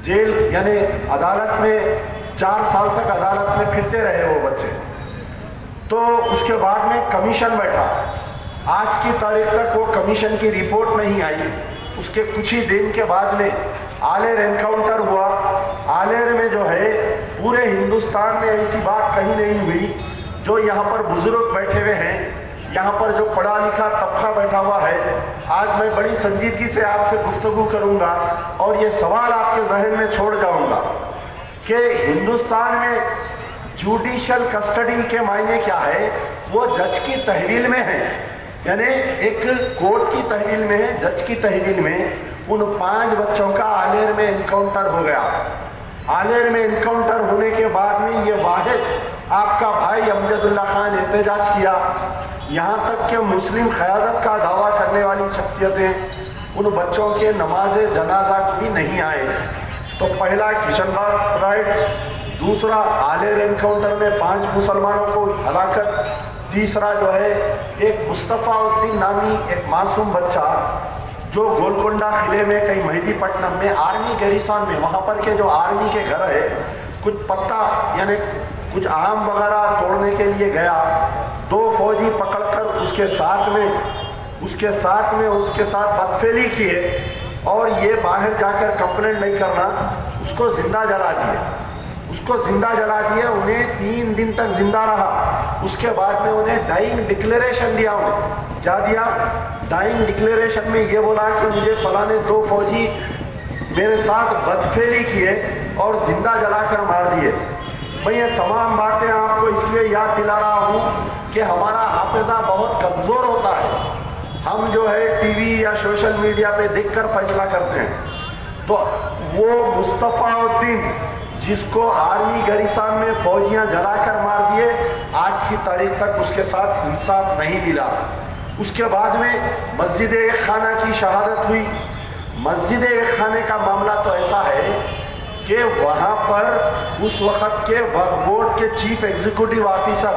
Jail यानी अदालत में 4 साल तक अदालत में फिरते रहे वो बच्चे। तो उसके बाद में कमीशन बैठा, आज की तारीख तक वो कमीशन की रिपोर्ट नहीं आई। उसके कुछ ही दिन के बाद में आलेर एनकाउंटर हुआ। आलेर में जो है पूरे हिंदुस्तान में ऐसी बात कहीं नहीं हुई। जो यहाँ पर बुजुर्ग बैठे हुए हैं, यहाँ पर जो पढ़ा लिखा तबका बैठा हुआ है, आज मैं बड़ी संजीदगी से आपसे गुफ्तगू करूँगा और ये सवाल आपके जहन में छोड़ जाऊँगा कि हिंदुस्तान में जुडिशल कस्टडी के मायने क्या है। वो जज की तहवील में है, यानी एक कोर्ट की तहवील में है, जज की तहवील में। उन 5 बच्चों का आलेर में इनकाउंटर हो गया। आलेर में इनकाउंटर होने के बाद में ये वाहिद आपका भाई अमजदुल्ला खान एहतजाज किया। यहाँ तक कि मुस्लिम क़यादत का दावा करने वाली शख्सियतें उन बच्चों के नमाज जनाजा भी नहीं आए। तो पहला किशनबाग राइट्स, दूसरा आलेर एनकाउंटर में 5 मुसलमानों को हलाकत, तीसरा जो है एक मुस्तफ़ाउद्दीन नामी एक मासूम बच्चा जो गोलकोंडा किले में कहीं मेहदीपट्टनम में आर्मी गैरिसन में, वहाँ पर के जो आर्मी के घर है, कुछ पत्ता यानी कुछ आम वगैरह तोड़ने के लिए गया। 2 फौजी पकड़कर उसके साथ बदफेली किए और ये बाहर जाकर कंप्लेंट नहीं करना, उसको जिंदा जला दिए। उन्हें 3 दिन तक जिंदा रहा। उसके बाद में उन्हें डाइंग डिक्लेरेशन दिया। उन्हें क्या दिया? डाइंग डिक्लेरेशन में ये बोला कि मुझे फलाने 2 फौजी मेरे साथ बदफेली किए और जिंदा जलाकर मार दिए। मैं ये तमाम बातें आपको इसलिए याद दिला रहा हूँ कि हमारा हाफिज़ा बहुत कमज़ोर होता है। हम जो है टीवी या सोशल मीडिया पे देखकर फैसला करते हैं। तो वो मुस्तफ़ाउद्दीन जिसको आर्मी गैरिसन में फौजियां जलाकर मार दिए, आज की तारीख तक उसके साथ इंसाफ नहीं मिला। उसके बाद में मस्जिद एक खाना की शहादत हुई। मस्जिद एक खाने का मामला तो ऐसा है कि वहाँ पर उस वक़्त के वक्फ बोर्ड के chief executive officer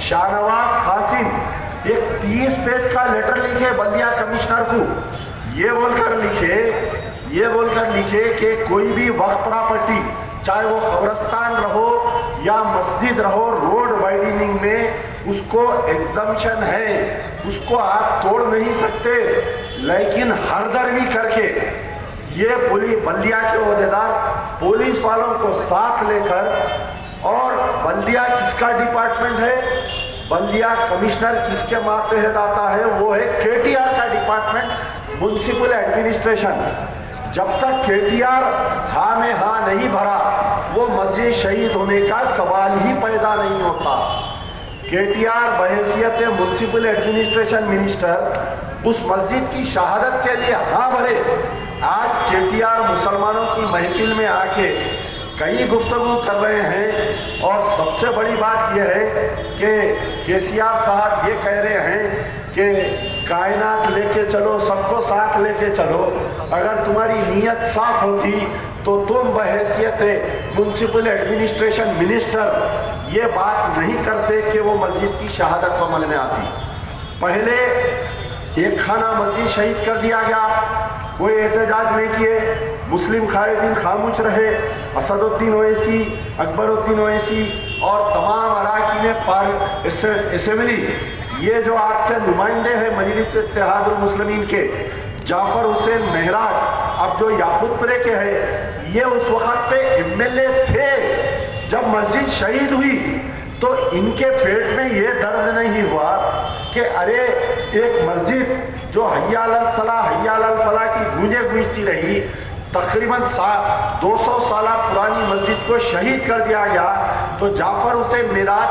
Shahnawaz Qasim एक 30 पेज का लेटर लिखे बल्दिया कमिश्नर को। ये बोलकर लिखे कि कोई भी वक्फ प्रॉपर्टी, चाहे वो कब्रस्तान रहो या मस्जिद रहो, रोड वाइडनिंग में उसको एग्जम्पशन है, उसको आप तोड़ नहीं सकते। लेकिन हरदर्मी करके ये बल्दिया के ओहदेदार पुलिस वालों को साथ लेकर, और बल्दिया किसका डिपार्टमेंट है, बल्दिया कमिश्नर किसके मातहत आता है, वो है केटीआर का डिपार्टमेंट, म्युनिसिपल एडमिनिस्ट्रेशन। जब तक केटीआर हाँ में हाँ नहीं भरा, वो मस्जिद शहीद होने का सवाल ही पैदा नहीं होता। केटीआर बहैसियत म्युनिसिपल एडमिनिस्ट्रेशन मिनिस्टर उस मस्जिद की शहादत के लिए हाँ भरे। आज केटीआर मुसलमानों की महफिल में आके कई गुफ्तगू कर रहे हैं, और सबसे बड़ी बात यह है कि केसीआर साहब ये कह रहे हैं कि कायनात लेके चलो, सबको साथ लेके चलो। अगर तुम्हारी नीयत साफ होती तो तुम बहैसियत म्युनिसिपल एडमिनिस्ट्रेशन मिनिस्टर ये बात नहीं करते कि वो मस्जिद की शहादत अमल में आती। पहले एक खाना मस्जिद शहीद कर दिया गया, कोई एहतजाज नहीं किए, मुस्लिम कायदीन खामोश रहे। असदुद्दीन ओवैसी, अकबरुद्दीन ओवैसी और तमाम अराकीन असेंबली, ये जो आपके नुमाइंदे हैं मजलिस इत्तेहादुल मुस्लिमीन के, जाफर हुसैन महराज, अब जो याकूतपुरे के हैं, ये उस वक्त पे एमएलए थे जब मस्जिद शहीद हुई। तो इनके पेट में ये दर्द नहीं हुआ कि अरे एक मस्जिद जो हय्या अलल सलाह हय्या अलल फलाह की गूंजे गूंजती रही, तकरीबन 200 साल पुरानी मस्जिद को शहीद कर दिया गया। तो जाफर हुसैन महराज,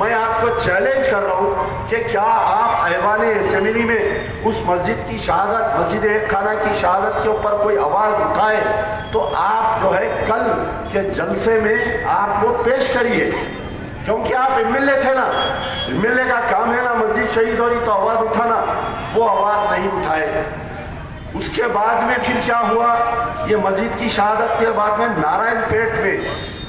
मैं आपको चैलेंज कर रहा हूँ कि क्या आप ऐवान असेंबली में उस मस्जिद की शहादत, मस्जिद एक खाना की शहादत के ऊपर कोई आवाज़ उठाए तो आप जो है कल के जलसे में आप वो पेश करिए, क्योंकि आप एमएलए थे ना, एमएलए का काम है ना मस्जिद शहीद हो रही तो आवाज़ उठाना, वो आवाज़ नहीं उठाए। उसके बाद में फिर क्या हुआ, ये मस्जिद की शहादत के बाद में नारायणपेट में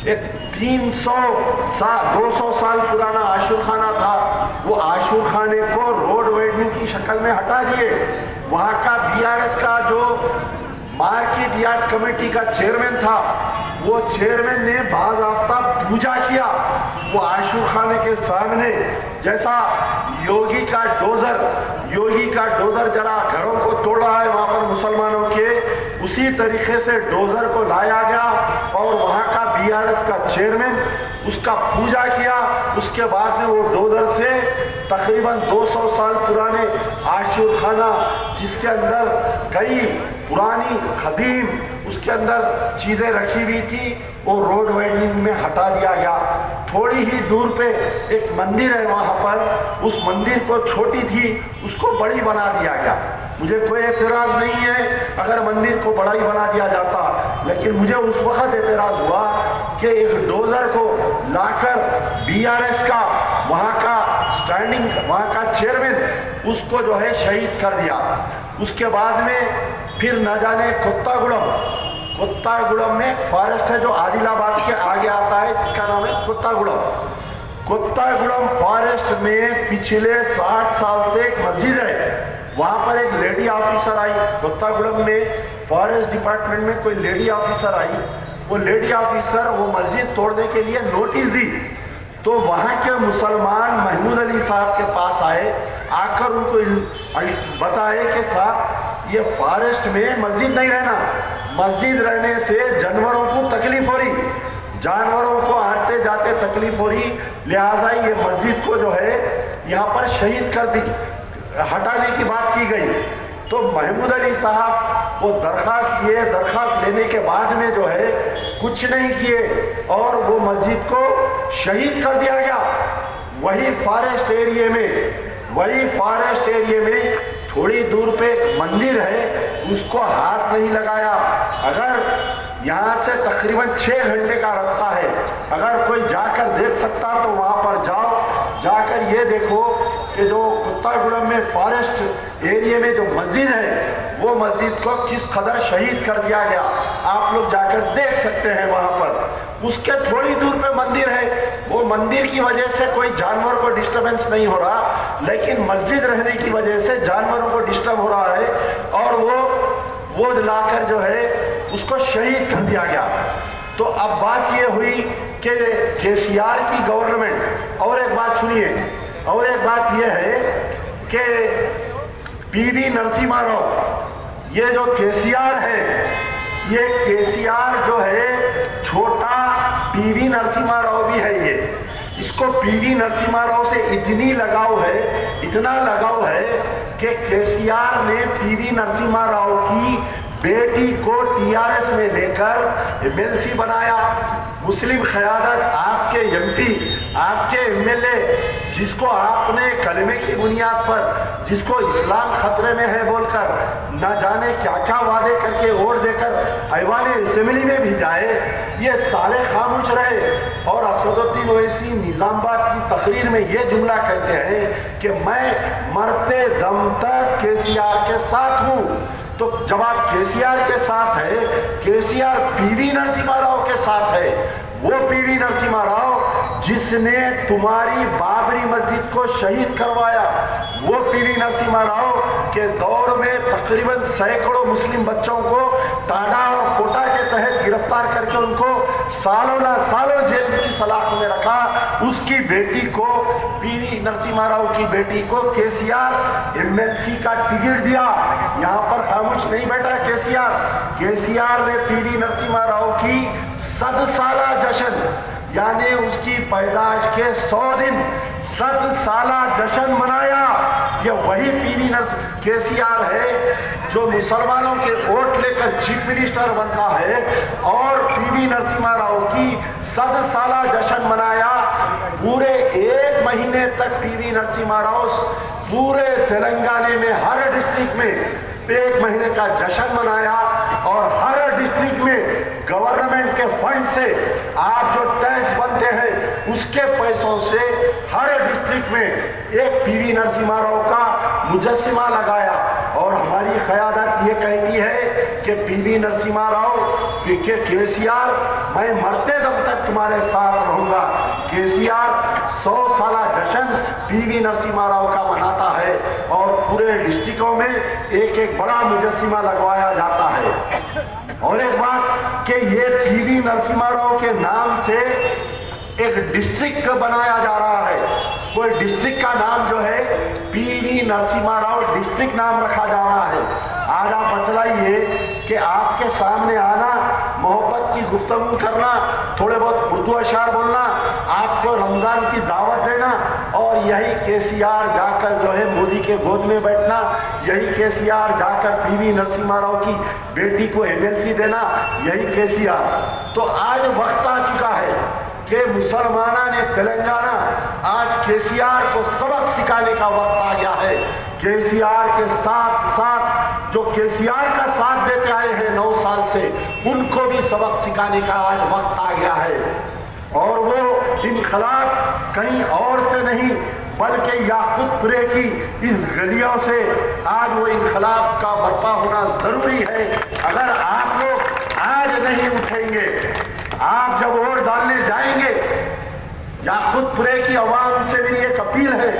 एक 200 साल पुराना आशूर खाना था, वो आशूर खाने को रोड वाइडनिंग की शक्ल में हटा दिए। वहाँ का बीआरएस का जो मार्केट यार्ड कमेटी का चेयरमैन था, वो चेयरमैन ने बाज़ाफ्ता पूजा किया वो आशूर खाने के सामने। जैसा योगी का डोजर जरा घरों को तोड़ा है वहाँ पर मुसलमानों के, उसी तरीके से डोजर को लाया गया और वहाँ का बीआरएस का चेयरमैन उसका पूजा किया। उसके बाद में वो डोजर से तकरीबन 200 साल पुराने आशूर खाना, जिसके अंदर कई पुरानी खदीम उसके अंदर चीज़ें रखी हुई थी, वो रोड वाइडनिंग में हटा दिया गया। थोड़ी ही दूर पे एक मंदिर है, वहाँ पर उस मंदिर को छोटी थी उसको बड़ी बना दिया गया। मुझे कोई एतराज़ नहीं है अगर मंदिर को बड़ा ही बना दिया जाता, लेकिन मुझे उस वक्त एतराज़ हुआ कि एक डोजर को लाकर बीआरएस का वहाँ का स्टैंडिंग वहाँ का चेयरमैन उसको जो है शहीद कर दिया। उसके बाद में फिर न जाने कोत्तागुड़म में एक फॉरेस्ट है जो आदिलाबाद के आगे आता है, जिसका नाम है कोत्तागुड़म फॉरेस्ट में पिछले 60 साल से एक मस्जिद है। वहाँ पर एक लेडी ऑफिसर आई, कोत्तागुड़म में फॉरेस्ट डिपार्टमेंट में कोई लेडी ऑफिसर आई। वो लेडी ऑफिसर वो मस्जिद तोड़ने के लिए नोटिस दी, तो वहाँ के मुसलमान महमूद अली साहब के पास आए, आकर उनको बताए कि साहब ये फॉरेस्ट में मस्जिद नहीं रहना, मस्जिद रहने से जानवरों को तकलीफ हो रही, जानवरों को आते जाते तकलीफ हो रही, लिहाजा ये मस्जिद को जो है यहाँ पर शहीद कर दी, हटाने की बात की गई। तो महमूद अली साहब वो दरख्वास्त लेने के बाद में जो है कुछ नहीं किए और वो मस्जिद को शहीद कर दिया गया। वही फॉरेस्ट एरिया में थोड़ी दूर पे एक मंदिर है, उसको हाथ नहीं लगाया। अगर यहाँ से तकरीबन 6 घंटे का रास्ता है, अगर कोई जाकर देख सकता तो वहाँ पर जाओ, जाकर ये देखो कि जो कोत्तागुड़म में फॉरेस्ट एरिया में जो मस्जिद है वो मस्जिद को किस कदर शहीद कर दिया गया। आप लोग जाकर देख सकते हैं वहाँ पर। उसके थोड़ी दूर पे मंदिर है, वो मंदिर की वजह से कोई जानवर को डिस्टर्बेंस नहीं हो रहा, लेकिन मस्जिद रहने की वजह से जानवरों को डिस्टर्ब हो रहा है और वो लाकर जो है उसको शहीद कर दिया गया। तो अब बात ये हुई कि केसीआर की गवर्नमेंट, और एक बात सुनिए, और एक बात ये है कि पीवी नरसिम्हा राव, ये जो केसीआर है, ये केसीआर जो है छोटा पीवी नरसिम्हा राव भी है। ये इसको पीवी नरसिम्हा राव से इतना लगाव है कि केसीआर ने पीवी नरसिम्हा राव की बेटी को टीआरएस में लेकर एमएलसी बनाया। मुस्लिम क़यादत, आपके एमपी, आपके एमएलए, जिसको आपने कलमे की बुनियाद पर, जिसको इस्लाम खतरे में है बोलकर न जाने क्या क्या वादे करके वोट देकर ऐवान असेंबली में भी जाए, ये सारे खामोश रहे। और असदुद्दीन ओवैसी निज़ामाबाद की तकरीर में ये जुमला कहते हैं कि मैं मरते दम तक केसीआर के साथ हूँ। तो जब आप केसीआर के साथ है, केसीआर पीवी नरसिम्हा राव के साथ है, वो पीवी नरसिम्हा राव जिसने तुम्हारी बाबरी मस्जिद को शहीद करवाया, वो पीवी नरसिम्हा राव के दौर में तकरीबन सैकड़ों मुस्लिम बच्चों को टाडा और कोटा के तहत गिरफ्तार करके उनको सालों जेल की सलाख में रखा। उसकी बेटी को, पीवी नरसिम्हा राव की बेटी को केसीआर एमएलसी का टिकट दिया। यहाँ पर खामोश नहीं बैठा केसीआर ने पीवी नरसिम्हा राव की 100 साला जश्न, यानी उसकी पैदाश के 100 दिन 100 साला जश्न मनाया। ये वही पीवी केसीआर है जो मुसलमानों के वोट लेकर चीफ मिनिस्टर बनता है और पीवी नरसिम्हा राव की 100 साला जश्न मनाया। पूरे 1 महीने तक पीवी नरसिम्हा राव पूरे तेलंगाना में हर डिस्ट्रिक्ट में 1 महीने का जश्न मनाया और हर डिस्ट्रिक्ट में गवर्नमेंट के फंड से आप जो टैक्स बनते हैं उसके पैसों से हर डिस्ट्रिक्ट में एक पीवी नरसिम्हा राव का मुजस्सिमा लगाया और हमारी क़यादत ये कहती है कि पीवी नरसिम्हा राव के केसीआर, मैं मरते दम तक तुम्हारे साथ रहूंगा। केसीआर 100 साला जश्न पीवी नरसिम्हा राव का मनाता है और पूरे डिस्ट्रिक्टों में एक एक बड़ा मुजस्सिमा लगवाया जाता है। और एक बात कि ये पीवी नरसिम्हा राव के नाम से एक डिस्ट्रिक्ट बनाया जा रहा है। कोई डिस्ट्रिक्ट का नाम जो है पीवी नरसिम्हा राव डिस्ट्रिक्ट नाम रखा जा रहा है। आज आप बतलाइए कि आपके सामने आना, मोहब्बत की गुफ्तगू करना, थोड़े बहुत उर्दू अशार बोलना, आपको रमज़ान की दावत देना और यही केसीआर जाकर जो है मोदी के गोद में बैठना, यही केसीआर जाकर पीवी नरसिम्हा राव की बेटी को एमएलसी देना, यही केसीआर। तो आज वक्त आ चुका है कि मुसलमाना ने तेलंगाना आज केसीआर को सबक सिखाने का वक्त आ गया है। केसीआर के साथ साथ जो केसीआर का साथ देते आए हैं 9 साल से, उनको भी सबक सिखाने का आज वक्त आ गया है। और वो इनकलाब कहीं और से नहीं बल्कि याकूतपुरे की इस गलियों से आज वो इनकलाब का बर्पा होना जरूरी है। अगर आप लोग आज नहीं उठेंगे, आप जब वोट डालने जाएंगे, याकूतपुरे की आवाम से मेरी एक अपील है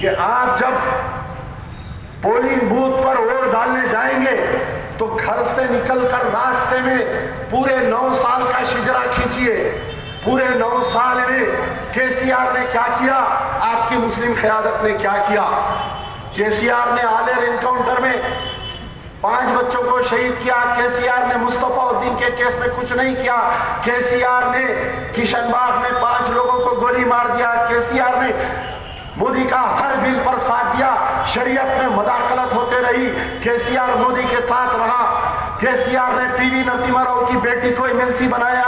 कि आप जब पोलिंग बूथ पर वोट डालने जाएंगे तो घर से निकलकर रास्ते में पूरे 9 साल का शिजरा खींचिए। पूरे 9 साल में केसीआर ने क्या किया, आपकी मुस्लिम क़यादत ने क्या किया। केसीआर ने आलेर एनकाउंटर में 5 बच्चों को शहीद किया। केसीआर ने मुस्तफाउद्दीन के केस में कुछ नहीं किया। केसीआर ने किशनबाग में 5 लोगों को गोली मार दिया। केसीआर ने मोदी का हर बिल पर साथ दिया। शरीयत में मदाखलत होते रही, केसीआर मोदी के साथ रहा। केसीआर ने पीवी नरसिम्हा राव की बेटी को एमएलसी बनाया।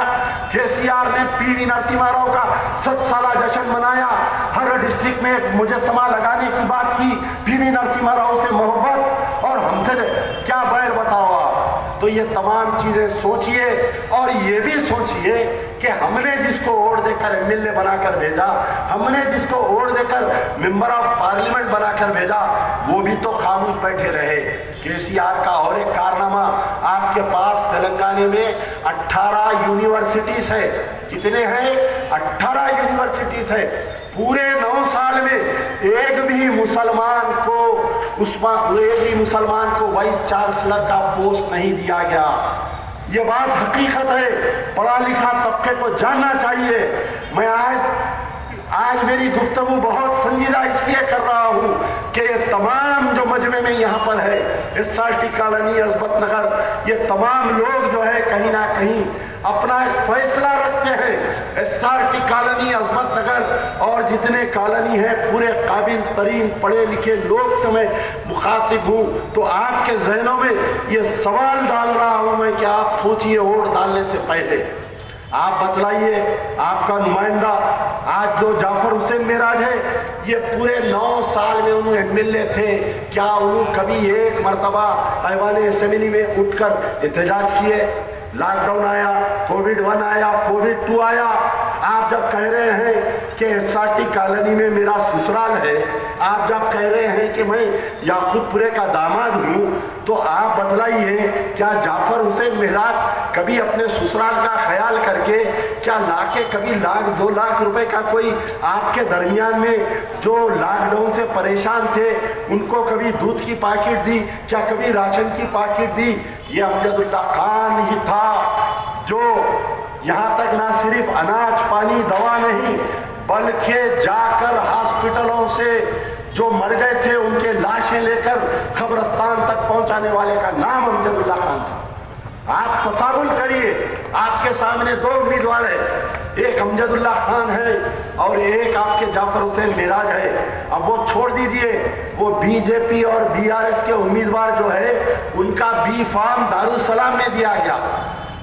केसीआर ने पीवी नरसिम्हा राव का 7 साला जश्न मनाया। हर डिस्ट्रिक्ट में एक मुजस्समा लगाने की बात की। पीवी नरसिम्हा राव से मोहब्बत और हमसे क्या बैर बताओ आप। तो ये तमाम चीजें सोचिए और ये भी सोचिए कि हमने जिसको वोट देकर एमएलए बनाकर भेजा, हमने जिसको वोट देकर मेंबर ऑफ पार्लियामेंट बनाकर भेजा, वो भी तो खामोश बैठे रहे। केसीआर का और एक कारनामा, आपके पास तेलंगाना में 18 यूनिवर्सिटीज है। कितने हैं? 18 यूनिवर्सिटीज है। पूरे 9 साल में एक भी मुसलमान को वाइस चांसलर का पोस्ट नहीं दिया गया। ये बात हकीकत है, पढ़ा लिखा तबके को जानना चाहिए। मैं आज मेरी गुफ्तगू बहुत संजीदा इसलिए कर रहा हूँ कि ये तमाम जो मजमे में यहाँ पर है, SRT कॉलोनी, अजमत नगर, ये तमाम लोग जो है कहीं ना कहीं अपना एक फैसला रखते हैं। SRT कॉलोनी, अजमत नगर और जितने कॉलोनी है, पूरे काबिल तरीन पढ़े लिखे लोग से मैं मुखातिब हूँ। तो आपके जहनों में ये सवाल डाल रहा हूँ मैं कि आप सोचिए वोट डालने से पहले, आप बतलाइए, आपका नुमाइंदा आज जो जाफर हुसैन मेराज है, ये पूरे 9 साल में उन्होंने एमएलए थे, क्या उन्होंने कभी एक मरतबा ऐवान असेंबली में उठकर एहतजाज किए? लॉकडाउन आया, कोविड-1 आया, कोविड-2 आया, आप जब कह रहे हैं कि SRT कॉलोनी में मेरा ससुराल है, आप जब कह रहे हैं कि मैं याकूतपुरे का दामाद हूँ, तो आप बतलाइए क्या जाफर हुसैन मेराज कभी अपने ससुराल का ख्याल करके क्या लाके कभी 1-2 लाख रुपए का कोई आपके दरमियान में जो लॉकडाउन से परेशान थे उनको कभी दूध की पैकेट दी? क्या कभी राशन की पैकेट दी? ये अमजदुल्ला खान ही था जो यहाँ तक ना सिर्फ अनाज पानी दवा नहीं बल्कि जाकर हॉस्पिटलों से जो मर गए थे उनके लाशें लेकर कब्रिस्तान तक पहुंचाने वाले का नाम अमजदुल्ला खान था। आप तसावुर करिए, आपके सामने 2 उम्मीदवार है, एक अमजदुल्ला खान है और एक आपके जाफर हुसैन मेराज है। अब वो छोड़ दीजिए, वो बीजेपी और बीआरएस के उम्मीदवार जो है उनका बी फॉर्म दारुसलाम में दिया गया।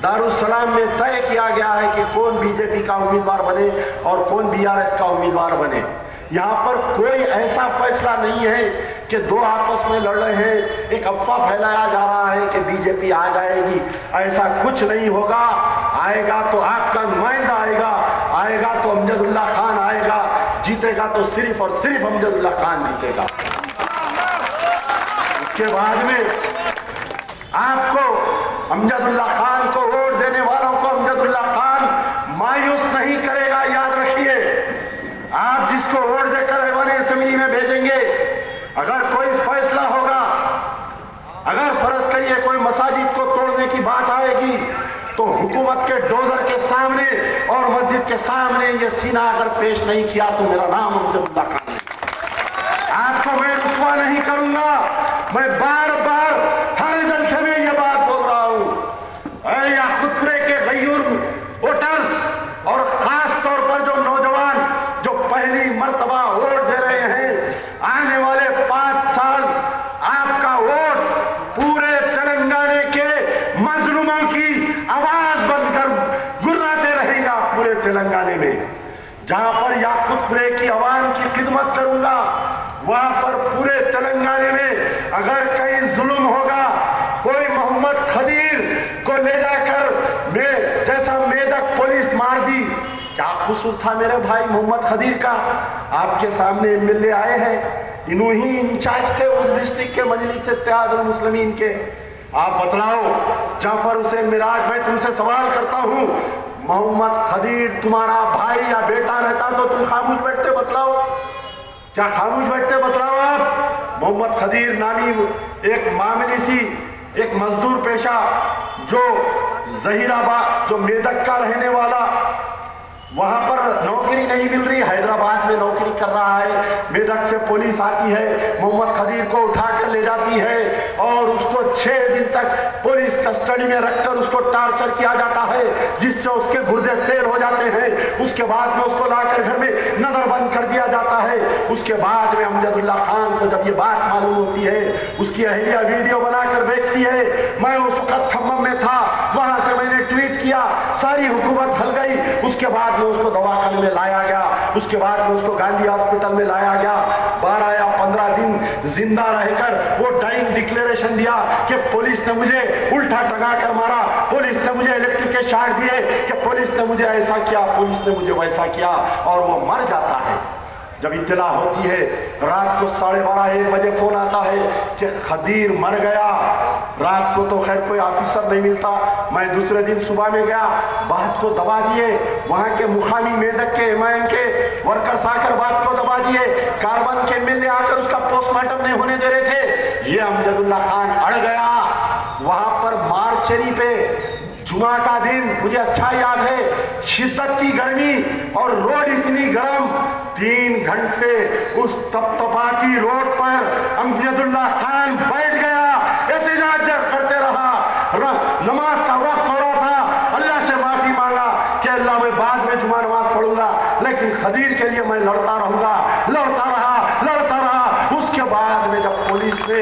दारुसलाम में तय किया गया है कि कौन बीजेपी का उम्मीदवार बने और कौन बीआरएस का उम्मीदवार बने। यहाँ पर कोई ऐसा फैसला नहीं है कि 2 आपस में लड़ रहे हैं, एक अफवाह फैलाया जा रहा है कि बीजेपी आ जाएगी। ऐसा कुछ नहीं होगा। आएगा तो आपका नुमाइंदा आएगा, आएगा तो अमजदुल्ला खान आएगा, जीतेगा तो सिर्फ और सिर्फ अमजदुल्ला खान जीतेगा। उसके बाद में आपको अमजदुल्ला खान को वोट देने वालों को अमजदुल्ला खान मायूस नहीं करेगा, याद रखिए। आप जिसको वोट देकर ऐवान असेंबली में भेजेंगे, अगर कोई फैसला होगा, अगर फर्ज करिए कोई मसाजिद को तोड़ने की बात आएगी, तो हुकूमत के डोजर के सामने और मस्जिद के सामने ये सीना अगर पेश नहीं किया तो मेरा नाम अमजदुल्ला खान है। आपको मैं रुस्वा नहीं करूंगा। मैं बार बार हर जलसे में ये बात बोल रहा हूं, याकूतपुरे के गयूर वोटर्स और खास तौर पर जो नौजवान जो पहली मर्तबा वोट दे रहे हैं, आने वाले 5 साल आपका वोट पूरे तेलंगाना के मजलूमों की आवाज बनकर गुर्राते रहेगा। पूरे तेलंगाना में जहां पर याकूतपुरे की आवाम की खिदमत करूंगा, वहां पर पूरे तेलंगाना में अगर कहीं जुल्म होगा, कोई मोहम्मद खदीर को ले जाकर जैसा मेदक पुलिस मार दी, क्या कसूर था मेरे भाई मोहम्मद खदीर का? आपके सामने एमएलए आए हैं, इन्हों ही इंचार्ज थे उस डिस्ट्रिक्ट के मजलिस इत्तेहादुल मुस्लिमीन के। आप बतलाओ जाफर हुसैन मिराज, मैं तुमसे सवाल करता हूं, मोहम्मद खदीर तुम्हारा भाई या बेटा रहता तो तुम खामोश बैठते? बतलाओ, क्या खामोश बैठते? बतलाओ आप। मोहम्मद खदीर नामी एक मामूली सी एक मजदूर पेशा जो जहीराबाद, जो मेदक का रहने वाला, वहां पर नौकरी नहीं मिल रही, हैदराबाद में नौकरी कर रहा है। मेदक से पुलिस आती है, मोहम्मद खदीर को उठाकर ले जाती है और उसको 6 दिन तक पुलिस कस्टडी में रखकर उसको टार्चर किया जाता है, जिससे उसके गुर्दे फेल हो जाते हैं। उसके बाद में उसको लाकर घर में नजरबंद कर दिया जाता है। उसके बाद में अमजदुल्ला खान को जब ये बात मालूम होती है, उसकी अहलिया वीडियो बनाकर भेजती है। मैं उस वक्त खम्मम में था, वहां से मैंने ट्वीट किया, सारी हुकूमत हल गई। उसके बाद उसको दवाखाने में लाया गया, उसके बाद में उसको गांधी हॉस्पिटल में लाया गया। 12 या 15 दिन जिंदा रहकर वो डाइंग डिक्लेरेशन दिया कि पुलिस ने मुझे उल्टा टंगा कर मारा, पुलिस ने मुझे इलेक्ट्रिक के शॉट दिए, कि पुलिस ने मुझे ऐसा किया, पुलिस ने मुझे वैसा किया, और वो मर जाता है। जब इत्तला होती है, रात को 12:30-1 बजे फोन आता है कि खदीर मर गया। रात को तो खैर कोई ऑफिसर नहीं मिलता, मैं दूसरे दिन सुबह में गया, बात को दबा दिए। वहां के मुकामी मेदक के एमआईएम के वर्कर्स आकर बात को दबा दिए। कार्बन के एमएलए आकर उसका पोस्टमार्टम नहीं होने दे रहे थे। ये अमजदुल्ला खान अड़ गया। वहां पर मार्चरी पे जुमा का दिन, मुझे अच्छा याद है, शिद्दत की गर्मी और रोड इतनी गर्म, 3 घंटे उस तपतपाती रोड पर अमजदुल्ला खान बैठ गया, एहतजाज करते रहा। नमाज का वक्त हो रहा था, अल्लाह से माफी मांगा कि अल्लाह मैं बाद में जुमा नमाज पढ़ूंगा, लेकिन खदीर के लिए मैं लड़ता रहूंगा। लड़ता रहा। उसके बाद में जब पुलिस ने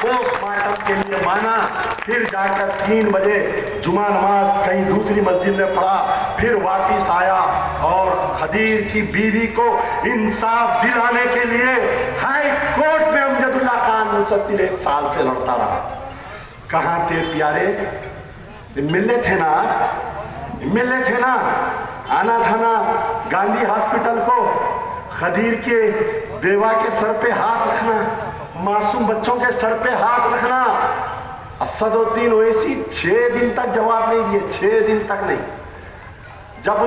पोस्टमार्टम के लिए माना, फिर जाकर 3 बजे जुमा नमाज कहीं दूसरी मस्जिद में पढ़ा, फिर वापिस आया और खदीर की बीवी को इंसाफ दिलाने के लिए हाई कोर्ट में अमजदुल्ला खान मुसलसल 1 साल से लड़ता रहा। कहाँ थे प्यारे? मिलने थे ना, आना था ना गांधी हॉस्पिटल को। खदीर के बेवा के सर पे हाथ रखना, मासूम बच्चों के सर पे हाथ रखना। असदुद्दीन ओवैसी 6 दिन तक जवाब नहीं दिए, 6 दिन तक नहीं। जब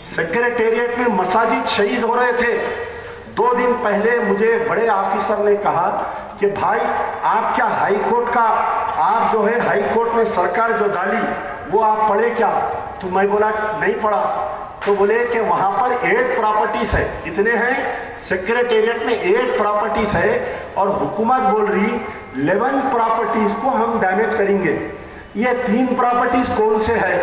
सेक्रेटेरिएट में मसाजिद शहीद हो रहे थे, 2 दिन पहले मुझे बड़े ऑफिसर ने कहा कि भाई आप क्या हाई कोर्ट का, आप जो है हाई कोर्ट में सरकार जो डाली वो आप पढ़े क्या? तो मैं बोला नहीं पढ़ा। तो बोले कि वहां पर 8 प्रॉपर्टीज है। कितने हैं? सेक्रेटेरिएट में 8 प्रॉपर्टीज है और हुकूमत बोल रही 11 प्रॉपर्टीज को हम डैमेज करेंगे। ये 3 प्रॉपर्टीज कौन से है?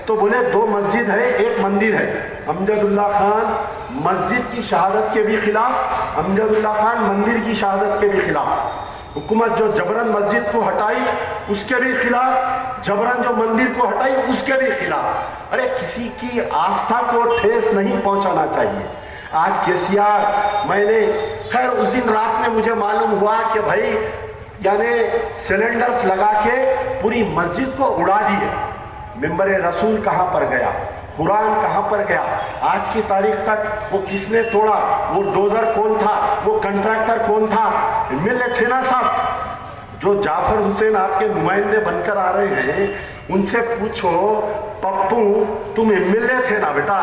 तो बोले 2 मस्जिद है, 1 मंदिर है। अमजदुल्ला खान मस्जिद की शहादत के भी खिलाफ, अमजदुल्ला खान मंदिर की शहादत के भी खिलाफ। हुकूमत जो जबरन मस्जिद को हटाई उसके भी खिलाफ, जबरन जो मंदिर को हटाई उसके भी खिलाफ। अरे किसी की आस्था को ठेस नहीं पहुंचाना चाहिए। आज केसीआर, मैंने खैर उस दिन रात में मुझे मालूम हुआ कि भाई यानी सिलेंडर्स लगा के पूरी मस्जिद को उड़ा दिए। मिंबर रसूल कहाँ पर गया, कुरान कहाँ पर गया? आज की तारीख तक वो किसने तोड़ा, वो डोजर कौन था, वो कंट्रैक्टर कौन था? मिले थे ना साहब, जो जाफर हुसैन आपके नुमाइंदे बनकर आ रहे हैं उनसे पूछो, पप्पू तुम एमएलए थे ना बेटा,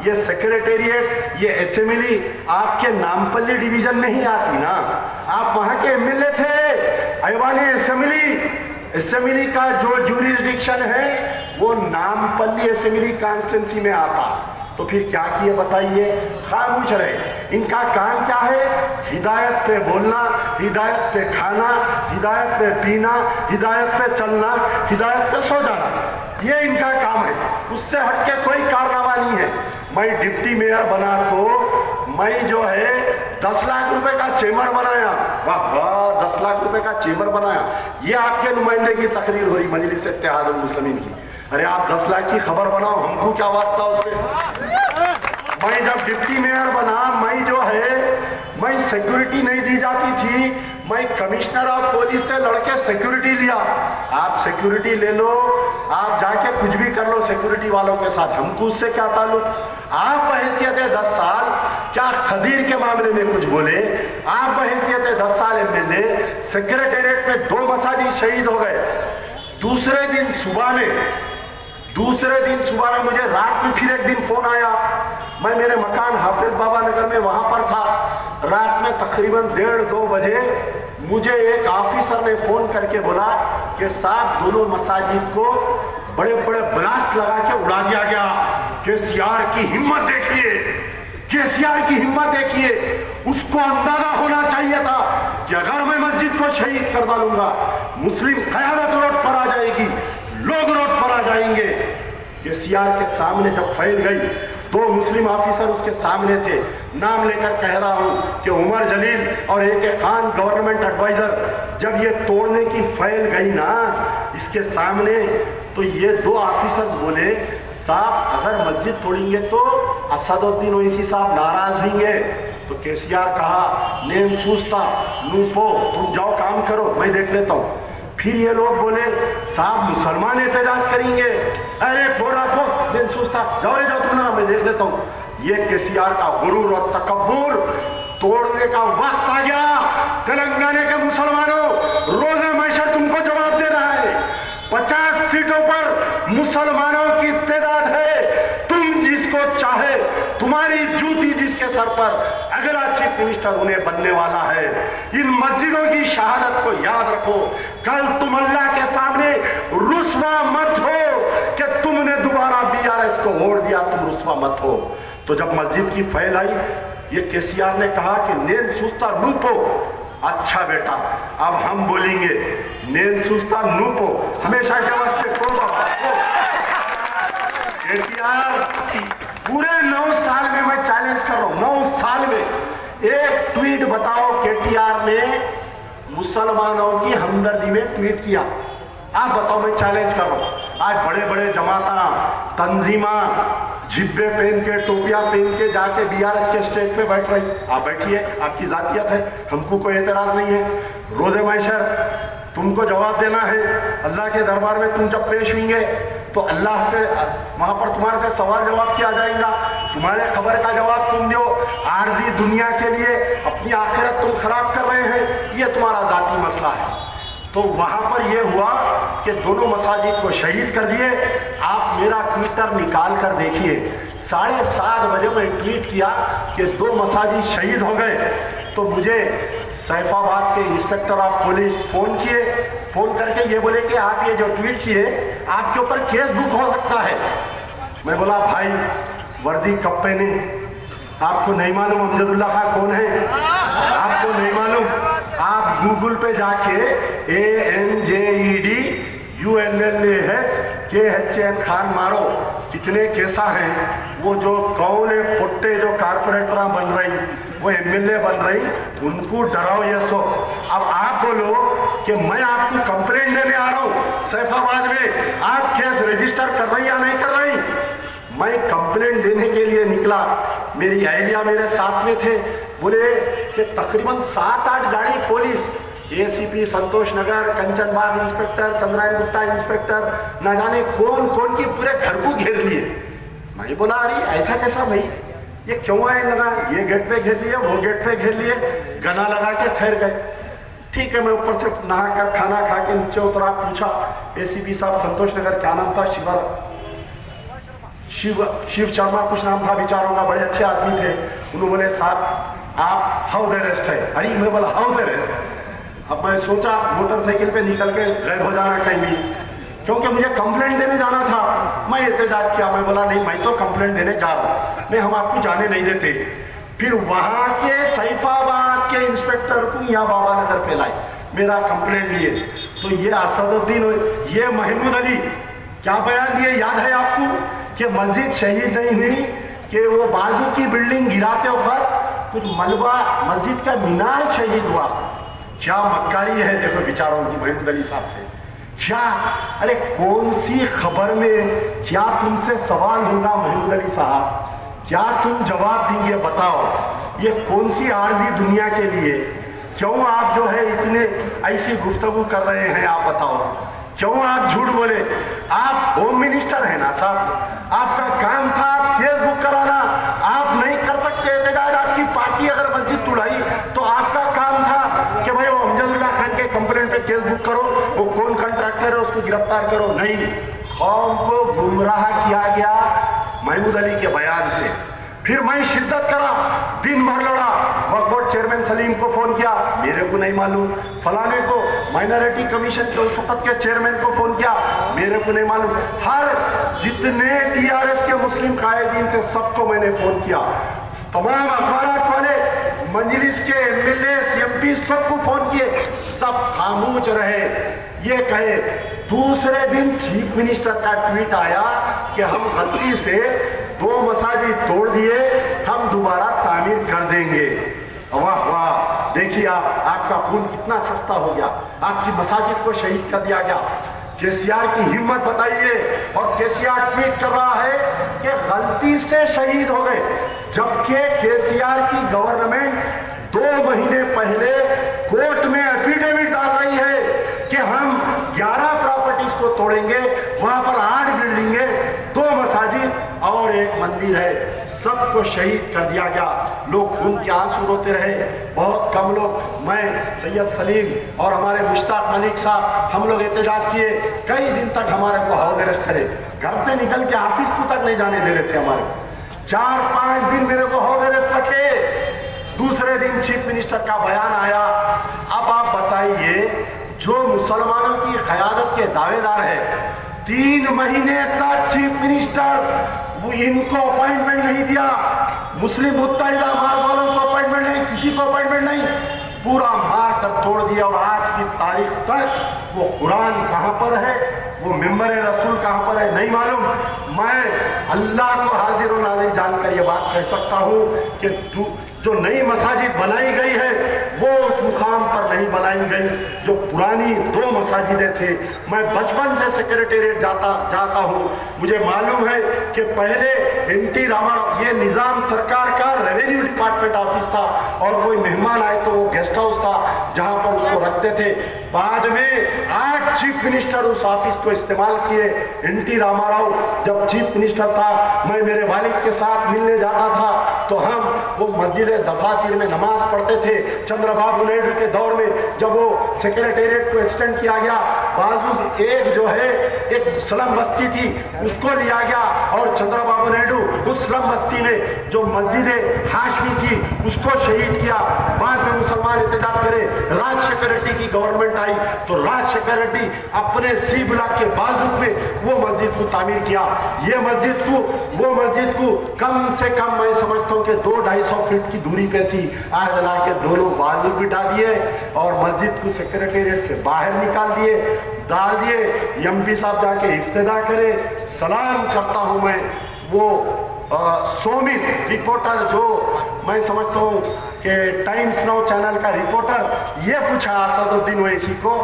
ये सेक्रेटेरिएट ये असेंबली आपके नामपल्ली डिवीजन में ही आती ना, आप वहां के एमएलए थे। ऐवानी असेंबली का जो जुरिस्डिक्शन है वो नामपल्ली असेंबली कॉन्स्टिट्यूंसी में आता, तो फिर क्या किए बताइए, खामोश रहे। इनका काम क्या है, हिदायत पे बोलना, हिदायत पे खाना, हिदायत पे पीना, हिदायत पे चलना, हिदायत पे सो जाना, ये इनका काम है। उससे हटके कोई कारनामा नहीं है। मैं डिप्टी मेयर बना तो मैं जो है 10 लाख रुपए का चेम्बर बनाया, वाह वाह 10 लाख रुपए का चेम्बर बनाया, ये आपके नुमाइंदे की तकरीर हो रही मजलिस इत्तेहादुल मुस्लिमीन की। अरे आप 10 लाख की खबर बनाओ, हमको क्या वास्ता उससे। मैं जब डिप्टी मेयर बना, मैं जो है मैं सिक्योरिटी नहीं दी जाती थी, मैं कमिश्नर ऑफ पुलिस से लड़के सिक्योरिटी लिया। आप सिक्योरिटी ले लो, आप जाके कुछ भी कर लो सिक्योरिटी वालों के साथ, हमको उससे क्या ताल्लुक। आप बहैसियत 10 साल क्या खदीर के मामले में कुछ बोले, आप बहैसियत 10 साल एमएलए, सेक्रेटेरिएट में 2 मसाजिद शहीद हो गए। दूसरे दिन सुबह में मुझे रात में फिर एक दिन फोन आया, मैं मेरे मकान हाफिज बाबा नगर में वहां पर था, रात में तकरीबन 1:30-2 बजे मुझे एक ऑफिसर ने फोन करके बोला कि साहब दोनों मसाजिद को बड़े बड़े ब्लास्ट लगा के उड़ा दिया गया। केसीआर की हिम्मत देखिए, केसीआर की हिम्मत देखिए, उसको अंदाजा होना चाहिए था कि अगर मैं मस्जिद को शहीद कर डालूंगा मुस्लिम क़यादत रोड पर आ जाएगी, लोग रोड पर आ जाएंगे। केसीआर के सामने जब फैल गई, 2 मुस्लिम ऑफिसर उसके सामने थे, नाम लेकर कह रहा हूं कि उमर जलील और AK खान गवर्नमेंट एडवाइजर, जब ये तोड़ने की फैल गई ना इसके सामने, तो ये 2 ऑफिसर्स बोले साहब अगर मस्जिद तोड़ेंगे तो असदुद्दीन ओवैसी साहब नाराज होंगे। तो केसीआर कहा नेम सूस्ता नूपो, तुम जाओ काम करो, मैं देख लेता हूँ। फिर ये लोग बोले साहब मुसलमान एहतजाज करेंगे, अरे फोड़ा फो दिन सुस्ता, जाओ रे जाओ तुम ना, मैं देख लेता हूँ। ये केसीआर का गुरूर और तकब्बुर तोड़ने का वक्त आ गया। तेलंगाना के मुसलमानों, रोजे मैशर तुमको जवाब दे रहा है। 50 सीटों पर मुसलमानों की तादाद है, तुम जिसको चाहे, तुम्हारी जूती जिसके सर पर, अगला चीफ मिनिस्टर उन्हें बनने वाला है। इन मस्जिदों की शहादत को याद रखो, कल तुम अल्लाह के सामने रुस्वा मत हो कि तुमने दोबारा BRS को वोट दिया, तुम रुस्वा मत हो। तो जब मस्जिद की फैल आई, ये केसीआर ने कहा कि नेन सुस्ता नूपो, अच्छा बेटा अब हम बोलेंगे नेन सुस्ता नूपो, हमेशा के वास्ते को बाबा। केटीआर पूरे 9 साल में मैं चैलेंज कर रहा हूं, 9 साल में एक ट्वीट बताओ केटीआर ने मुसलमानों की हमदर्दी में ट्वीट किया, आप बताओ, मैं चैलेंज कर रहा हूं। आज बड़े बड़े जमाता तंजीमा जिब्बे पहन के टोपियां पहन के जाके BRS के स्टेज पे बैठ रही, आप बैठिए, आपकी जातियत है, हमको कोई एतराज नहीं है। रोजे मैशर तुमको जवाब देना है, अल्लाह के दरबार में तुम जब पेश होंगे तो अल्लाह से वहां पर तुम्हारे से सवाल जवाब किया जाएगा, तुम्हारे खबर का जवाब तुम दो। आर्जी दुनिया के लिए अपनी आखिरत तुम खराब कर रहे हैं, ये तुम्हारा जाती मसला है। तो वहां पर यह हुआ कि दोनों मसाजिद को शहीद कर दिए। आप मेरा ट्विटर निकाल कर देखिए, 7:30 बजे मैं ट्वीट किया कि 2 मसाजिद शहीद हो गए, तो मुझे सैफाबाद के इंस्पेक्टर ऑफ पुलिस फोन किए, फोन करके ये बोले कि आप ये जो ट्वीट किए आपके ऊपर केस बुक हो सकता है। मैं बोला भाई वर्दी कब पहने, आपको नहीं मालूम अमजदुल्ला खान कौन है, आपको नहीं मालूम, आप गूगल पे जाके ANJEDULLAHKHN खान मारो, कितने केसा हैं। वो जो कौले पोट्टे जो कारपोरेटर बन रही, वो MLA बन रही, उनको डराओ ये सो। अब आप बोलो कि मैं आपको कंप्लेंट देने आ रहा हूँ सैफाबाद में, आप केस रजिस्टर कर रही या नहीं कर रही। मैं कंप्लेंट देने के लिए निकला, मेरी अहलिया मेरे साथ में थे, बोले कि तकरीबन 7-8 गाड़ी पुलिस, ACP संतोष नगर, कंचनबाग इंस्पेक्टर, चंद्रायन गुप्ता इंस्पेक्टर, न जाने कौन कौन की पूरे घर को घेर लिए। मैं बोला अरे ऐसा कैसा भाई, ये क्यों आए लगा, ये गेट पे घेर लिए, वो गेट पे घेर लिए, गना लगा के ठहर गए। ठीक है, मैं ऊपर से नहाकर खाना खा के नीचे उतरा, पूछा एसीपी साहब संतोष नगर क्या नाम था, शिव शर्मा कुछ नाम था बेचारों का, बड़े अच्छे आदमी थे। उन्होंने बोले साहब आप हाउस अरेस्ट है। अरे मैं बोला हाउस अरेस्ट। अब मैं सोचा मोटरसाइकिल पे निकल के गायब हो जाना कहीं भी, क्योंकि मुझे कंप्लेंट देने जाना था। मैं एहतजाज किया, मैं बोला नहीं मैं तो कंप्लेंट देने जा रहा हूँ, नहीं हम आपको जाने नहीं देते। फिर वहां से सैफाबाद के इंस्पेक्टर को यहाँ बाबा नगर पे लाए, मेरा कंप्लेंट लिए। तो ये असदुद्दीन, ये महमूद अली क्या बयान दिए याद है आपको, कि मस्जिद शहीद नहीं हुई, कि वो बाजू की बिल्डिंग गिराते वक्त कुछ मलबा मस्जिद का मीनार शहीद हुआ। क्या मक्कारी है देखो बेचारों की महमूद अली साहब से। क्या अरे कौन सी खबर में क्या तुमसे सवाल होगा महमूद अली साहब, क्या तुम जवाब देंगे बताओ। ये कौन सी आर्जी दुनिया के लिए, क्यों आप जो है इतने ऐसी गुफ्तगू कर रहे हैं, आप बताओ क्यों आप झूठ बोले। आप होम मिनिस्टर है ना साहब, आपका काम था केस बुक कराना, आप नहीं कर सकते एहतजाज। आपकी पार्टी अगर मस्जिद तोड़ाई तो आपका काम था कि भाई वो अमजदुल्ला खान के कंप्लेंट पे केस बुक करो, वो कौन कॉन्ट्रैक्टर है उसको गिरफ्तार करो। नहीं, कौम को गुमराह किया गया महमूद अली के बयान से। फिर मैं शिद्दत करा, दिन भर लड़ा, वक्फ बोर्ड चेयरमैन सलीम को फोन किया, मेरे को नहीं मालूम, फलाने को माइनॉरिटी कमीशन के उस वक्त के चेयरमैन को फोन किया, मेरे को नहीं मालूम। हर जितने टीआरएस के मुस्लिम कायदीन थे सबको मैंने फोन किया, तमाम अखबारात वाले, मजलिस के एमएलए एमपी सबको फोन किए, सब खामोश रहे। ये कहे दूसरे दिन चीफ मिनिस्टर का ट्वीट आया कि हम गलती से 2 मसाजिद तोड़ दिए, हम दोबारा तामीर कर देंगे। वाह वाह, देखिए आपका खून कितना सस्ता हो गया, आपकी मसाजिद को शहीद कर दिया गया। केसीआर की हिम्मत बताइए, और केसीआर ट्वीट कर रहा है कि गलती से शहीद हो गए, जबकि केसीआर की गवर्नमेंट 2 महीने पहले कोर्ट में एफिडेविट डाल रही है कि हम 11 प्रॉपर्टीज को तोड़ेंगे, वहां पर 8 बिल्डिंगे, 2 मसाजिद और 1 मंदिर है, सबको शहीद कर दिया गया। लोग खून के आंसू रोते रहे, बहुत कम लोग, मैं सैयद सलीम और हमारे मुश्ताक मलिक साहब, हम लोग एहतजाज किए, कई दिन तक हमारे को हाउस अरेस्ट करे, घर से निकल के ऑफिस को तक नहीं जाने दे रहे थे हमारे। 4-5 दिन मेरे को हाउस अरेस्ट रखे। दूसरे दिन चीफ मिनिस्टर का बयान आया। अब आप बताइए, जो मुसलमानों की क़यादत के दावेदार है, 3 महीने तक चीफ मिनिस्टर वो इनको अपॉइंटमेंट नहीं दिया, मुस्लिम मुत्तहिदा मार वालों को अपॉइंटमेंट नहीं, किसी को अपॉइंटमेंट नहीं, पूरा मार कर तोड़ दिया। और आज की तारीख तक वो कुरान कहाँ पर है, वो मिंबर रसूल कहाँ पर है नहीं मालूम। मैं अल्लाह को हाजिर और नाज़िर जानकर ये बात कह सकता हूँ कि जो नई मसाजिद बनाई गई है वो उस मुकाम पर नहीं बनाई गई जो पुरानी 2 मसाजिदें थे। मैं बचपन से सेक्रेटेरिएट जाता हूँ, मुझे मालूम है कि पहले एनटी रामाराव, ये निज़ाम सरकार का रेवेन्यू डिपार्टमेंट ऑफिस था, और कोई मेहमान आए तो वो गेस्ट हाउस था जहाँ पर उसको रखते थे। बाद में 8 चीफ मिनिस्टर उस ऑफिस को इस्तेमाल किए। एनटी रामाराव जब चीफ मिनिस्टर था, मैं मेरे वालिद के साथ मिलने जाता था तो हम वो मस्जिद दफातर में नमाज पढ़ते थे। चंद्रबाबू नायडू के दौर में जब वो सेक्रेटेरिएट को एक्सटेंड किया गया, बाजू एक जो है एक स्लम बस्ती थी उसको लिया गया, और चंद्रबाबू नायडू उस स्लम बस्ती में जो मस्जिद हाशमी थी उसको शहीद किया। बाद में मुसलमान एहतजाज करे, राजशेखर रेड्डी की गवर्नमेंट आई तो राजशेखर रेड्डी अपने सी ब्लॉक के बाजू में वो मस्जिद को तामीर किया। ये मस्जिद को, वो मस्जिद को कम से कम मैं समझता हूँ कि 200-250 फीट की दूरी पे थी, आज ला के दोनों बाजू बिठा दिए और मस्जिद को सेक्रेटेरिएट से बाहर निकाल दिए, डाल दिए। एमपी साहब जाके इफ्तिदा करे, सलाम करता हूँ मैं। वो सोमित रिपोर्टर, जो मैं समझता हूँ कि टाइम्स नाउ चैनल का रिपोर्टर, ये पूछा असदुद्दीन ओवैसी को,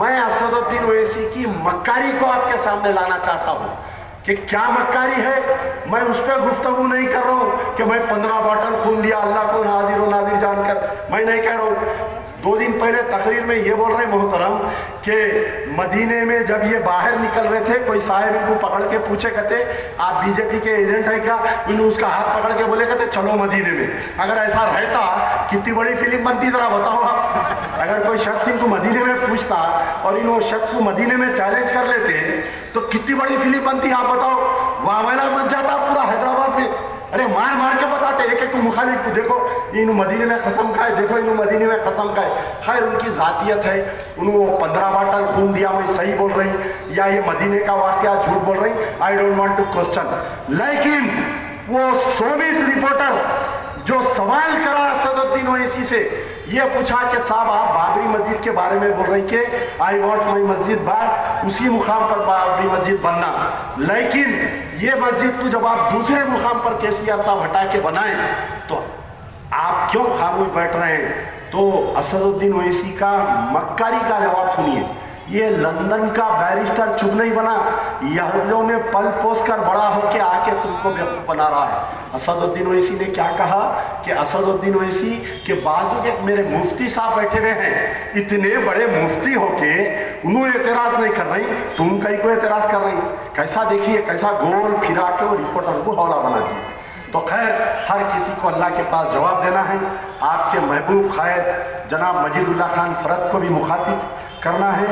मैं असदुद्दीन ओवैसी की मक्कारी को आपके सामने लाना चाहता हूँ कि क्या मक्कारी है। मैं उस पर गुफ्तगू नहीं कर रहा हूँ कि मैं 15 बॉटल खून लिया अल्लाह को हाजिर और नाजिर जानकर, मैं नहीं कह रहा हूँ। 2 दिन पहले तकरीर में ये बोल रहे मोहतरम कि मदीने में जब ये बाहर निकल रहे थे, कोई साहब इनको पकड़ के पूछे, कहते आप बीजेपी के एजेंट है क्या? इन्होंने उसका हाथ पकड़ के बोले, कहते चलो मदीने में। अगर ऐसा रहता कितनी बड़ी फिल्म बनती, जरा बताओ आप। अगर कोई शख्स इनको मदीने में पूछता और इन शख्स को मदीने में चैलेंज कर लेते तो कितनी बड़ी फिल्म बनती, आप बताओ। वावैला मच जाता पूरा हैदराबाद में। अरे मार मार के बताते एक एक मुखालिफ को, देखो इन मदीने में कसम खाए, देखो इन मदीने में कसम खाए। खैर उनकी जातियत है, उन्होंने 15 बाटल खून दिया, मैं सही बोल रही या ये मदीने का वाकया झूठ बोल रही, I don't want to question. लेकिन वो सोवियत रिपोर्टर जो सवाल करा असदुद्दीन ओवैसी से, ये पूछा कि साहब आप बाबरी मस्जिद के बारे में बोल रही कि आई वॉन्ट माई मस्जिद बाग, उसी मुकाम पर बाबरी मस्जिद बनना, लेकिन ये मस्जिद तो जब आप दूसरे मुकाम पर केसीआर साहब हटा के बनाए तो आप क्यों खामोश बैठ रहे हैं? तो असदुद्दीन ओवैसी का मक्कारी का जवाब सुनिए। ये लंदन का बैरिस्टर चुप नहीं बना, यहूदियों में पल पोस कर बड़ा होके आके तुमको बेवकूफ बना रहा है। असदुद्दीन ओवैसी ने क्या कहा कि असदुद्दीन ओवैसी के बाजू के मेरे मुफ्ती साहब बैठे हुए हैं, इतने बड़े मुफ्ती होके उन्होंने एतराज नहीं कर रही, तुम कहीं को एतराज कर रही। कैसा देखिए, कैसा गोल फिरा के वो रिपोर्टर को हौला बना दिया। तो खैर हर किसी को अल्लाह के पास जवाब देना है। आपके महबूब खैर जनाब मजीदुल्लाह खान फरद को भी मुखातिब करना है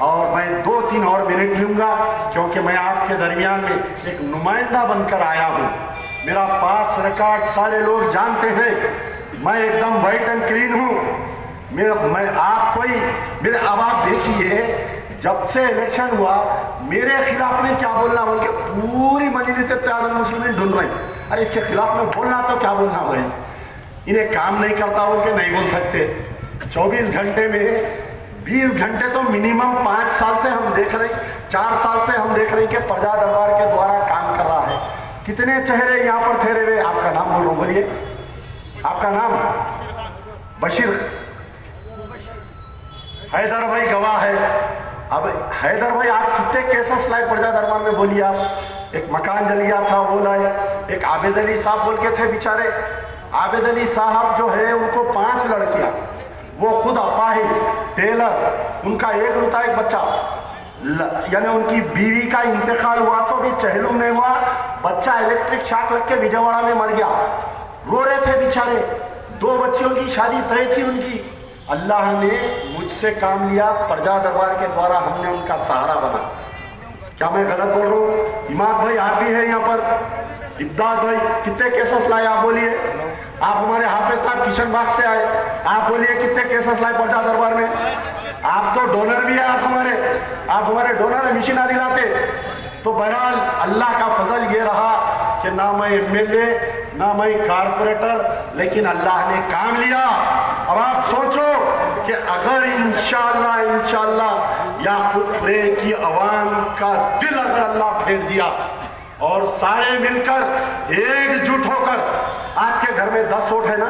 और मैं 2-3 और मिनट लूँगा, क्योंकि मैं आपके दरमियान में एक नुमाइंदा बनकर आया हूँ। मेरा पास रिकॉर्ड सारे लोग जानते हैं, मैं एकदम वाइट एंड क्लीन हूँ। मैं आप कोई मेरे, अब आप देखिए जब से इलेक्शन हुआ मेरे खिलाफ में क्या बोलना बोल के पूरी मजलिस से इत्तेहादुल मुस्लिमीन ढूंढ रही। अरे इसके खिलाफ में बोलना तो क्या बोलना भाई, इन्हें काम नहीं करता बोल के नहीं बोल सकते। 24 घंटे में 20 घंटे तो मिनिमम 5 साल से हम देख रहे, 4 साल से हम देख रहे कि प्रजा दरबार के द्वारा काम कर रहा है। कितने चेहरे यहाँ पर ठहरे हुए, आपका नाम बोल रहा हूँ, बोलिए आपका नाम। बशीर हैदर भाई गवाह है। अब हैदर भाई आप कितने केसेस लाए प्रजा दरबार में, बोलिए आप। एक मकान जल गया था वो लाए, एक आबिद अली साहब बोल के थे बेचारे, आबिद अली साहब जो है उनको 5 लड़कियां, वो खुद अपाहिज टेलर, उनका एकलौता एक बच्चा, यानी उनकी बीवी का इंतकाल हुआ तो भी चहलुम नहीं हुआ, बच्चा इलेक्ट्रिक शॉक लग के विजयवाड़ा में मर गया, रो रहे थे बेचारे। 2 बच्चियों की शादी तय थी उनकी। अल्लाह ने मुझसे काम लिया, प्रजा दरबार के द्वारा हमने उनका सहारा बना। क्या मैं गलत बोल रहा हूँ? इमाद भाई आप भी हैं यहाँ पर, इब्दाद भाई कितने केसेस लाए आप बोलिए। आप हमारे हाफिज साहब किशन बाग से आए, आप बोलिए कितने केसेस लाए प्रजा दरबार में। आप तो डोनर भी है, आप हमारे डोनर है, मिशन दिलाते। तो बहरहाल अल्लाह का फजल ये रहा कि ना मैं एमएलए ना मैं कारपोरेटर, लेकिन अल्लाह ने काम लिया। अब आप सोचो कि अगर इंशाअल्लाह याकूबपुरे की आवाम का दिल अगर अल्लाह फेर दिया और सारे मिलकर एकजुट होकर, आपके घर में 10 वोट है ना,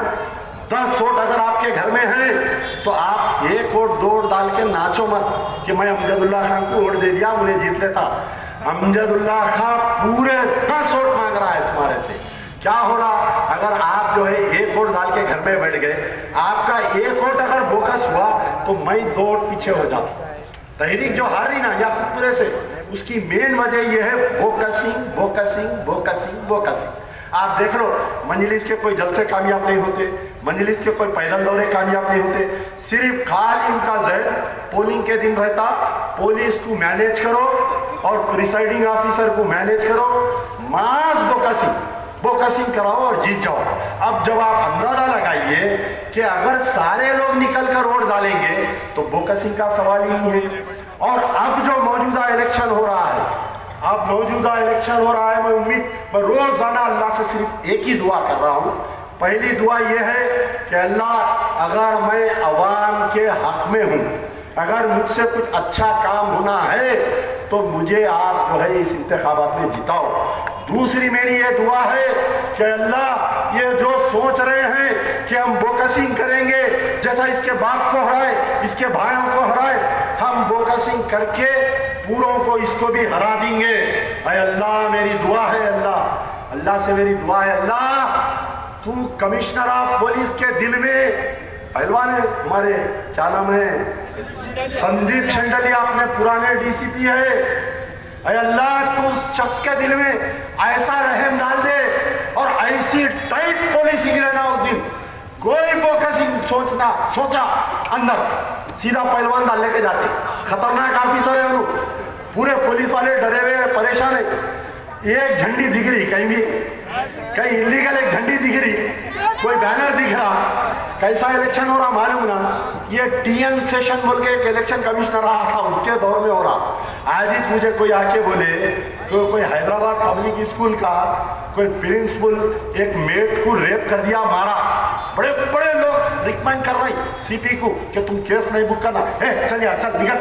10 वोट अगर आपके घर में हैं तो आप 1 वोट 2 वोट डाल के नाचो मत कि मैं अमजदुल्लाह खान को वोट दे दिया उन्हें जीत लेता। अमजदुल्लाह खान पूरे 10 वोट मांग रहा है तुम्हारे से। क्या हो रहा अगर आप जो है 1 वोट डाल के घर में बैठ गए, आपका 1 वोट अगर बोकस हुआ तो मैं 2 वोट पीछे हो जाता। तहरीक जो हारी ना याकूबपुरे से, उसकी मेन वजह यह है बोकसिंग। आप देख लो मजलिस के कोई जलसे कामयाब नहीं होते, मजलिस के कोई पैदल दौरे कामयाब नहीं होते, सिर्फ खाली उनका जहन पोलिंग के दिन रहता, पुलिस को मैनेज करो और प्रिसाइडिंग ऑफिसर को मैनेज करो, मास बोकसिंग कराओ और जीत जाओ। अब जब आप अंदाजा लगाइए कि अगर सारे लोग निकल कर वोट डालेंगे तो बोकसिंग का सवाल ही नहीं है। और अब जो मौजूदा इलेक्शन हो रहा है, मैं रोजाना अल्लाह से सिर्फ एक ही दुआ कर रहा हूँ। पहली दुआ यह है कि अल्लाह अगर मैं अवाम के हक में हूँ, अगर मुझसे कुछ अच्छा काम होना है तो मुझे आप जो है इस इंतखाबात में जिताओ। दूसरी मेरी ये दुआ है कि अल्लाह ये जो सोच रहे हैं कि हम बोकसिंग करेंगे, जैसा इसके बाप को हराए इसके भाइयों को हराए, हम बोकसिंग करके पूरों को इसको भी हरा देंगे। अल्लाह मेरी दुआ है, अल्लाह से मेरी दुआ है, अल्लाह तू कमिश्नर ऑफ पुलिस के दिल में पहलवान है हमारे, क्या नाम है, संदीप शंडलिया अपने पुराने डीसीपी है। अरे अल्लाह तू उस शख्स के दिल में ऐसा रहम डाल दे और ऐसी टाइट पॉलिसी गिरे ना उस दिन कोई फोकसिंग सोचा अंदर सीधा पहलवान डाल लेके जाते। खतरनाक ऑफिसर है वो, पूरे पुलिस वाले डरे हुए परेशान है। एक झंडी दिख रही कहीं भी, कहीं इलीगल एक झंडी दिख रही, कोई बैनर दिख रहा, कैसा इलेक्शन हो रहा मालूम ना, ये टीएन सेशन बोल के एक इलेक्शन कमिश्नर रहा था उसके दौर में हो रहा। आज ही मुझे कोई आके बोले तो कोई हैदराबाद पब्लिक स्कूल का कोई प्रिंसिपल एक मेट को रेप कर दिया, मारा, बड़े बड़े लोग रिकमेंड कर रहे सीपी को कि तुम केस नहीं बुक करना, चल यार चल निकल,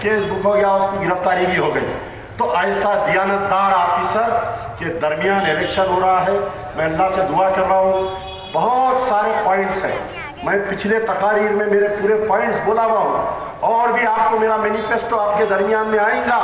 केस बुक हो गया, उसकी गिरफ्तारी भी हो गई। तो ऐसा दियानतदार ऑफिसर के दरमियान इलेक्शन हो रहा है। मैं अल्लाह से दुआ कर रहा हूँ। बहुत सारे पॉइंट्स हैं, मैं पिछले तकारीर में मेरे पूरे पॉइंट्स बोला हुआ हूँ और भी आपको मेरा मैनिफेस्टो आपके दरमियान में आएगा।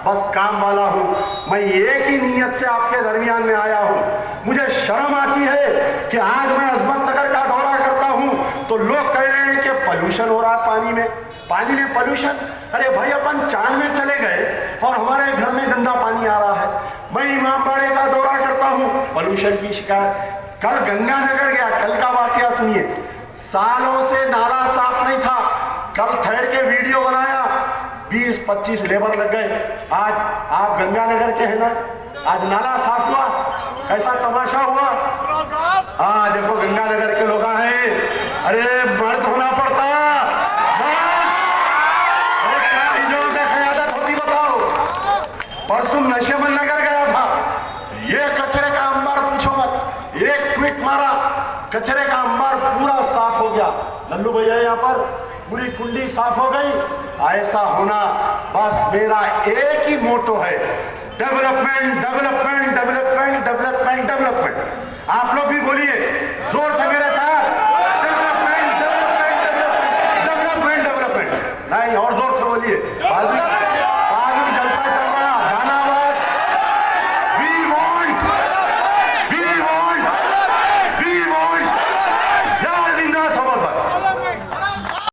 बस काम वाला हूँ, मैं एक ही नीयत से आपके दरमियान में आया हूँ। मुझे शर्म आती है कि आज मैं अजमत नगर का दौरा करता हूँ तो लोग कह रहे हैं कि पोल्यूशन हो रहा है पानी में पोल्यूशन। अरे भाई अपन चांद में चले गए और हमारे घर में गंदा पानी आ रहा है। मैं इमामबाड़े का दौरा करता हूँ, पोल्यूशन की शिकायत। कल गंगानगर गया, कल का वाकया सुनिए, सालों से नाला साफ नहीं था, कल ठहर के वीडियो बनाया, 20-25 लेबर लग गए। आज आप गंगानगर के हैं ना, आज नाला साफ हुआ, कैसा तमाशा हुआ। हाँ देखो गंगानगर के लोग हैं, अरे मर्द होना पड़ता, परसों नशेमन नगर गया था, ये कचरे का अंबार पूछो मत, एक ट्वीट मारा, कचरे का अंबार पूरा साफ हो गया। लल्लू भैया यहाँ पर पूरी कुंडी साफ हो गई। ऐसा होना बस मेरा एक ही मोटो है, development development development development development. आप लोग भी बोलिए जोर से मेरे साथ, डेवलपमेंट डेवलपमेंट डेवलपमेंट डेवलपमेंट। नहीं और जोर से बोलिए।